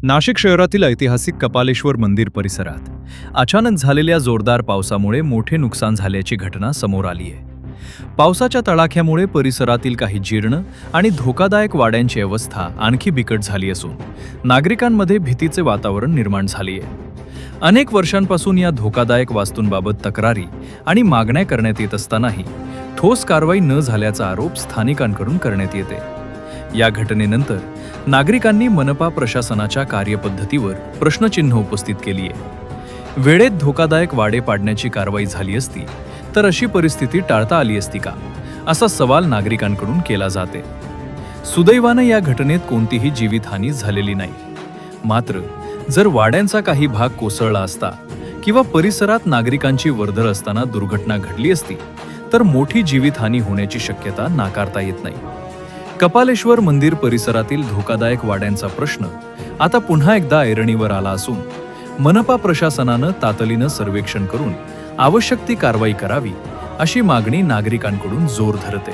नाशिक शहरातील ऐतिहासिक कपालेश्वर मंदिर परिसरात अचानक झालेल्या जोरदार पावसामुळे मोठे नुकसान झाल्याची घटना समोर आली आहे. पावसाच्या तडाख्यामुळे परिसरातील काही जीर्ण आणि धोकादायक वाड्यांची अवस्था आणखी बिकट झाली असून नागरिकांमध्ये भीतीचे वातावरण निर्माण झाले आहे. अनेक वर्षांपासून या धोकादायक वास्तूंबाबत तक्रारी आणि मागण्या करण्यात येत असतानाही ठोस कारवाई न झाल्याचा आरोप स्थानिकांकडून करण्यात येते. या घटनेनंतर नागरिकांनी मनपा प्रशासनाच्या कार्यपद्धतीवर प्रश्नचिन्ह उपस्थित केली आहे. वेळेत धोकादायक वाडे पाडण्याची कारवाई झाली असती तर अशी परिस्थिती टाळता आली असती का, असा सवाल नागरिकांकडून केला जाते. सुदैवाने या घटनेत कोणतीही जीवितहानी झालेली नाही. मात्र जर वाड्यांचा काही भाग कोसळला असता किंवा परिसरात नागरिकांची वर्दळ असताना दुर्घटना घडली असती तर मोठी जीवितहानी होण्याची शक्यता नाकारता येत नाही. कपालेश्वर मंदिर परिसरातील धोकादायक वाड्यांचा प्रश्न आता पुन्हा एकदा ऐरणीवर आला असून मनपा प्रशासनानं तातडीनं सर्वेक्षण करून आवश्यक ती कारवाई करावी, अशी मागणी नागरिकांकडून जोर धरते.